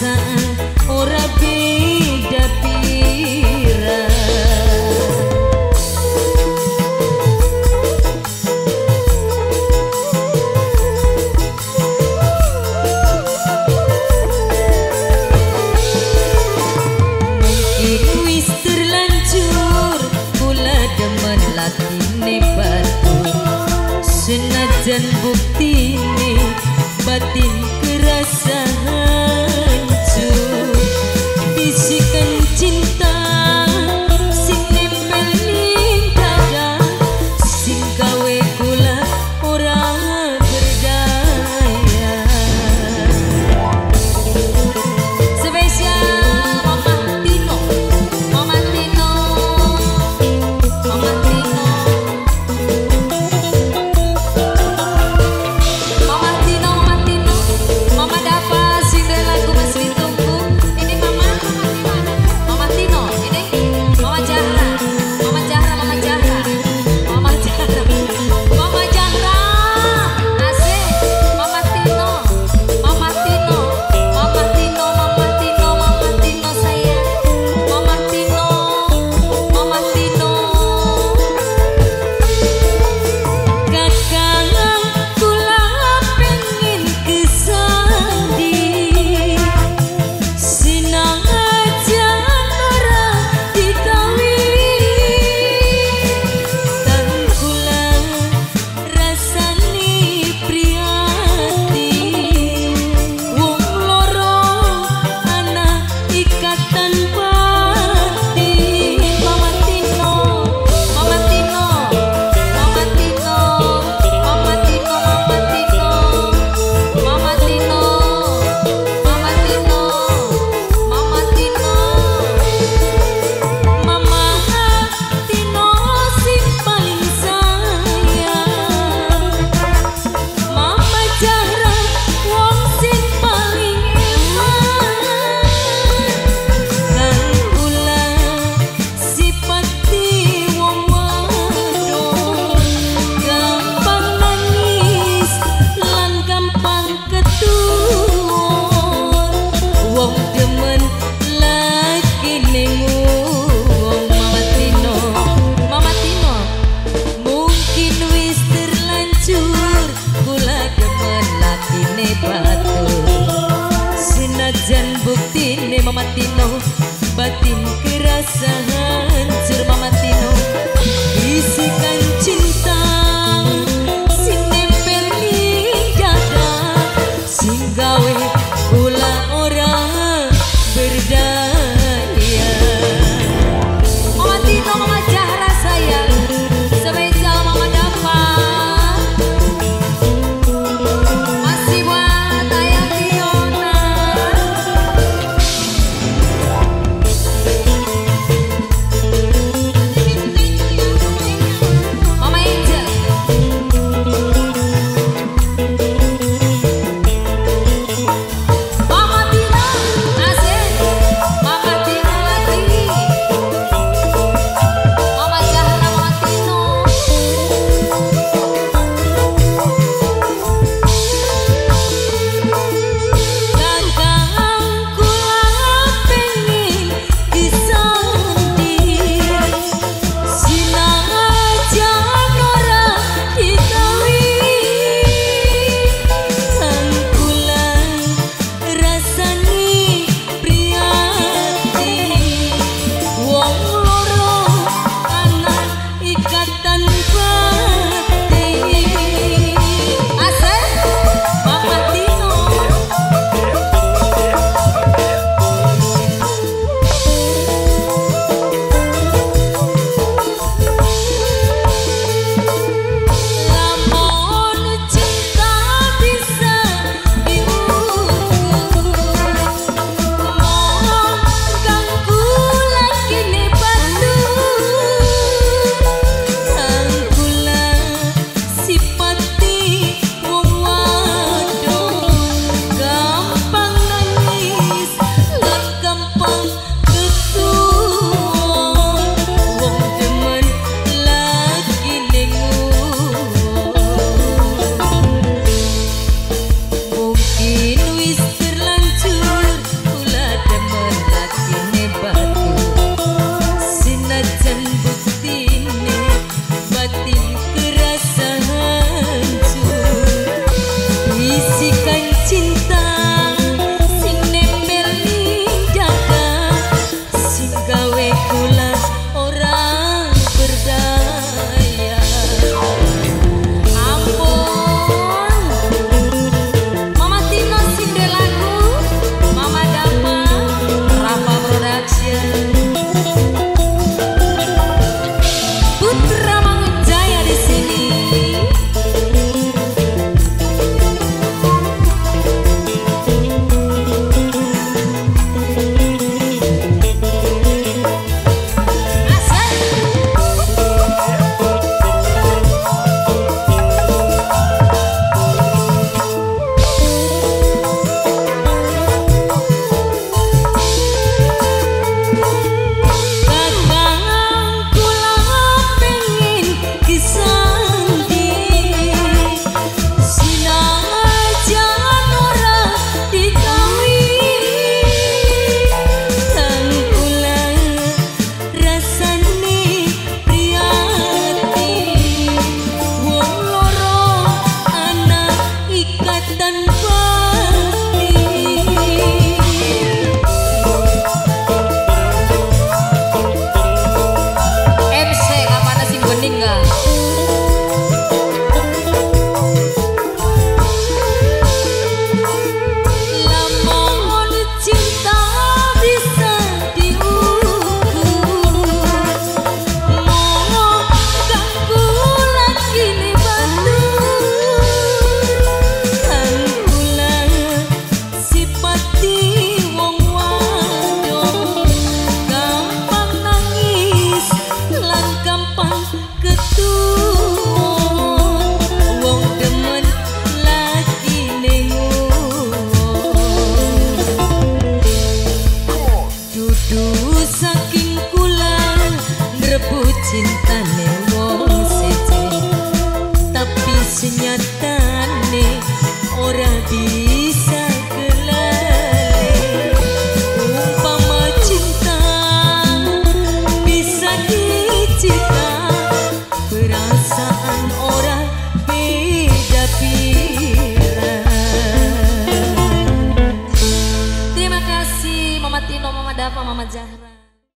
perasaan ora beda pira. Mungkin wis terlanjur kula demen latine batu, senajan buktine batin kerasa hancur. Bisikan cinta sing nempel ning dada, sing gawe kula ora berdaya. Spesial Mama Tino, Mama Tino, Mama Tino, Mama Tino, Mama Tino, Mama Dava sing lagu Mas ditunggu. Ini Mama, Mama Tino, ini Mama Zahra, Mama Zahra, Mama Zahra, Mama Zahra, Mama Zahra, asik, Mama Tino, Mama Tino, Mama Tino, Mama Tino, Mama Tino sayang, Mama Tino, Mama Tino. Kakang kula pengen kesandi, sinang aja ora dikawini. Tan kula rasane prihatin, wong loro ana ikatan batin. Mama Tino, Mama Tino, Mama Tino, Mama Tino, Mama Tino, Mama Tino, Mama Tino, Mama Tino, Mama Tino sing paling sayang, Mama Zahra wong sing paling eman. Kan kula sipati wong wadon, gampang nangis lan gampang ketuwon, wong demen lagi nengong. Mama Tino, Mama Tino, mungkin wis terlanjur kula demen latine batu, senajan buktine Mama Tino batin kerasa hancur. Mama Tino, bisikan cinta sing nempel ning dada, sing gawe kula ora berdaya. Mama Tino, Mama Zahra sayang, spesial Mama Dava, masih buat Ayah Fiona. nyatane ora bisa